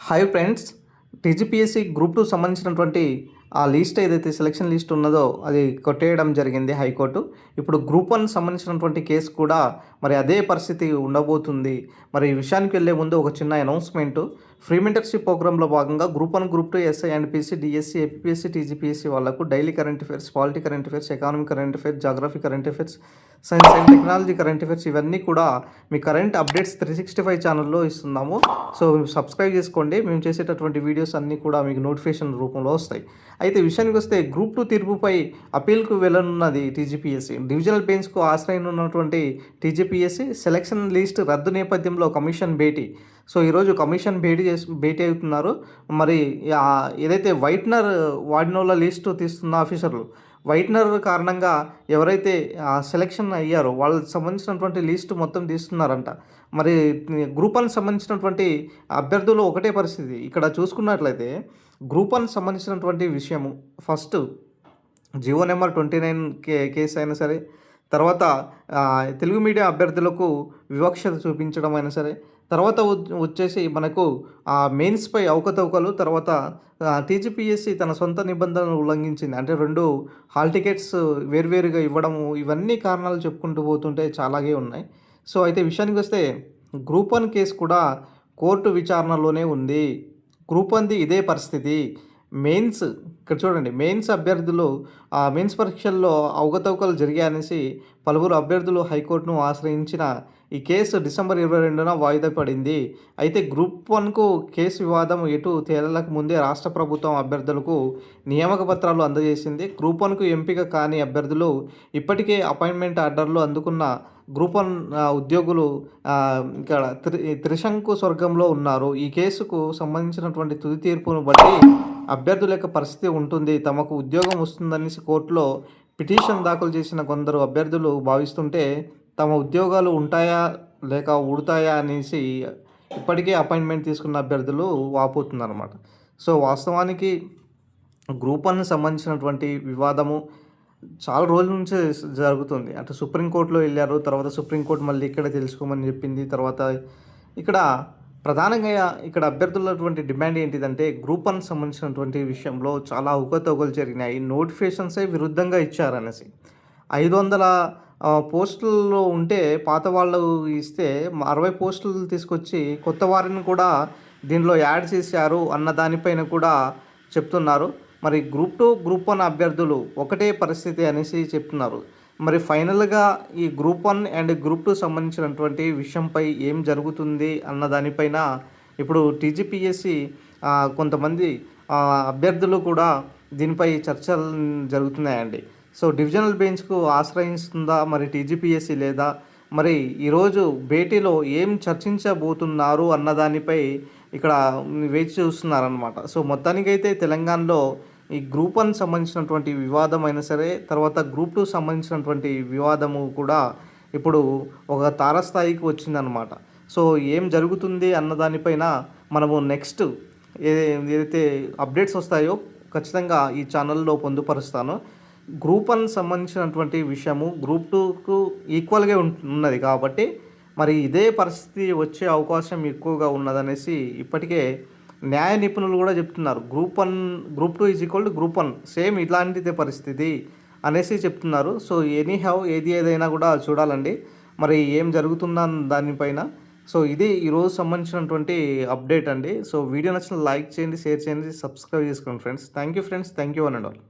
Hi friends, TGPSC group 2 సంబంధించినటువంటి ఆ list ఏదైతే సెలక్షన్ లిస్ట్ ఉన్నదో అది కొట్టేయడం జరిగింది హైకోర్టు. ఇప్పుడు గ్రూప్ 1 సంబంధించినటువంటి కేసు కూడా మరి అదే పరిస్థితి ఉండబోతుంది. మరి ఈ విషయానికి వెళ్ళే ముందు ఒక చిన్న అనౌన్స్మెంటు. ఫ్రీ మెంటర్షిప్ ప్రోగ్రాంలో భాగంగా group 1, group 2, SI and PC, DSC, APSC, TGPSC వాళ్ళకు daily current affairs, polity current affairs, economy current affairs, geography current affairs, science and technology current affairs ఇవన్నీ కూడా మీ కరెంట్ అప్డేట్స్ 365 ఛానల్లో ఇస్తున్నాము. సో సబ్స్క్రైబ్ చేసుకోండి. మేము చేసేటటువంటి వీడియోస్ అన్నీ కూడా మీకు నోటిఫికేషన్ రూపంలో వస్తాయి. అయితే విషయానికి వస్తే గ్రూప్ 2 తీర్పుపై అప్పీల్కు వెళ్ళనున్నది టీజీపీఎస్సీ. డివిజనల్ బెంచ్కు ఆశ్రయనున్నటువంటి టీజీపీఎస్సీ సెలక్షన్ లిస్ట్ రద్దు నేపథ్యంలో కమిషన్ భేటీ. సో ఈరోజు కమిషన్ భేటీ అవుతున్నారు. మరి ఏదైతే వైట్నర్ వాడిన వాళ్ళ లిస్టు తీస్తున్న ఆఫీసర్లు వైట్నర్ కారణంగా ఎవరైతే సెలక్షన్ అయ్యారో వాళ్ళకి సంబంధించినటువంటి లిస్టు మొత్తం తీస్తున్నారంట. మరి గ్రూప్ 1 సంబంధించినటువంటి అభ్యర్థులు ఒకటే పరిస్థితి. ఇక్కడ చూసుకున్నట్లయితే గ్రూప్ 1 సంబంధించినటువంటి విషయము ఫస్ట్ జీవో నెంబర్ 29 కేసు అయినా సరే, తర్వాత తెలుగు మీడియం అభ్యర్థులకు వివక్షత చూపించడం అయినా సరే, తర్వాత వచ్చేసి మనకు మెయిన్స్పై అవకతవకలు, తర్వాత టీజీపీఎస్సీ తన సొంత నిబంధనలు ఉల్లంఘించింది, అంటే 2 హాల్ టికెట్స్ వేరువేరుగా ఇవ్వడము, ఇవన్నీ కారణాలు చెప్పుకుంటూ పోతుంటే చాలాగే ఉన్నాయి. సో అయితే విషయానికి వస్తే గ్రూప్ 1 కేసు కూడా కోర్టు విచారణలోనే ఉంది. గ్రూప్ 1ది ఇదే పరిస్థితి. మెయిన్స్ ఇక్కడ చూడండి, మెయిన్స్ అభ్యర్థులు మెయిన్స్ పరీక్షల్లో అవకతవకలు జరిగాయనేసి పలువురు అభ్యర్థులు హైకోర్టును ఆశ్రయించిన ఈ కేసు డిసెంబర్ 22న వాయిదా పడింది. అయితే గ్రూప్ 1కు కేసు వివాదం ఎటు తేలక ముందే రాష్ట్ర ప్రభుత్వం అభ్యర్థులకు నియామక పత్రాలు అందజేసింది. గ్రూప్ 1కు ఎంపిక కాని అభ్యర్థులు ఇప్పటికే అపాయింట్మెంట్ ఆర్డర్లు అందుకున్న గ్రూప్ 1 ఉద్యోగులు ఇక్కడ త్రిశంకు స్వర్గంలో ఉన్నారు. ఈ కేసుకు సంబంధించినటువంటి తుది తీర్పును బట్టి అభ్యర్థుల యొక్క పరిస్థితి ఉంటుంది. తమకు ఉద్యోగం వస్తుందనేసి కోర్టులో పిటిషన్ దాఖలు చేసిన కొందరు అభ్యర్థులు భావిస్తుంటే తమ ఉద్యోగాలు ఉంటాయా లేక ఊడతాయా అనేసి ఇప్పటికే అపాయింట్మెంట్ తీసుకున్న అభ్యర్థులు వాపోతున్నారన్నమాట. సో వాస్తవానికి గ్రూప్ 1 సంబంధించినటువంటి వివాదము చాలా రోజుల నుంచే జరుగుతుంది. అంటే సుప్రీంకోర్టులో వెళ్ళారు, తర్వాత సుప్రీంకోర్టు మళ్ళీ ఇక్కడ తెలుసుకోమని చెప్పింది. తర్వాత ఇక్కడ ప్రధానంగా ఇక్కడ అభ్యర్థులటువంటి డిమాండ్ ఏంటిదంటే గ్రూప్ 1 సంబంధించినటువంటి విషయంలో చాలా అవకతవకలు జరిగినాయి, నోటిఫికేషన్సే విరుద్ధంగా ఇచ్చారనేసి. 500 పోస్టుల్లో ఉంటే పాత వాళ్ళు ఇస్తే 60 పోస్టులు తీసుకొచ్చి కొత్త వారిని కూడా దీనిలో యాడ్ చేశారు అన్న దానిపైన కూడా చెప్తున్నారు. మరి గ్రూప్ 2, గ్రూప్ 1 అభ్యర్థులు ఒకటే పరిస్థితి అనేసి చెప్తున్నారు. మరి ఫైనల్గా ఈ గ్రూప్ 1 అండ్ గ్రూప్ 2 సంబంధించినటువంటి విషయంపై ఏం జరుగుతుంది అన్న దానిపైన ఇప్పుడు టీజీపీఎస్సీ కొంతమంది అభ్యర్థులు కూడా దీనిపై చర్చలు జరుగుతున్నాయండి. సో డివిజనల్ బెంచ్కు ఆశ్రయిస్తుందా మరి టీజీపీఎస్సీ లేదా, మరి ఈరోజు భేటీలో ఏం చర్చించబోతున్నారు అన్నదానిపై ఇక్కడ వేచి చూస్తున్నారనమాట. సో మొత్తానికైతే తెలంగాణలో ఈ గ్రూప్ 1 సంబంధించినటువంటి వివాదం అయినా సరే, తర్వాత గ్రూప్ 2 సంబంధించినటువంటి వివాదము కూడా ఇప్పుడు ఒక తారస్థాయికి వచ్చిందనమాట. సో ఏం జరుగుతుంది అన్నదానిపైన మనము నెక్స్ట్ ఏదైతే అప్డేట్స్ వస్తాయో ఖచ్చితంగా ఈ ఛానల్లో పొందుపరుస్తాను. గ్రూప్ 1 సంబంధించినటువంటి విషయము గ్రూప్ 2కు ఈక్వల్గా ఉన్నది కాబట్టి మరి ఇదే పరిస్థితి వచ్చే అవకాశం ఎక్కువగా ఉన్నదనేసి ఇప్పటికే న్యాయ నిపుణులు కూడా చెప్తున్నారు. Group 2 is equal to group 1 same ఇట్లాంటిదే పరిస్థితి అనేసి చెప్తున్నారు. సో ఏదైనా కూడా చూడాలండి మరి ఏం జరుగుతుందా దానిపైన. సో ఇది ఈరోజు సంబంధించినటువంటి అప్డేట్ అండి. సో వీడియో నచ్చిన లైక్ చేయండి, షేర్ చేయండి, సబ్స్క్రైబ్ చేసుకోండి friends. Thank you friends, thank you one and all.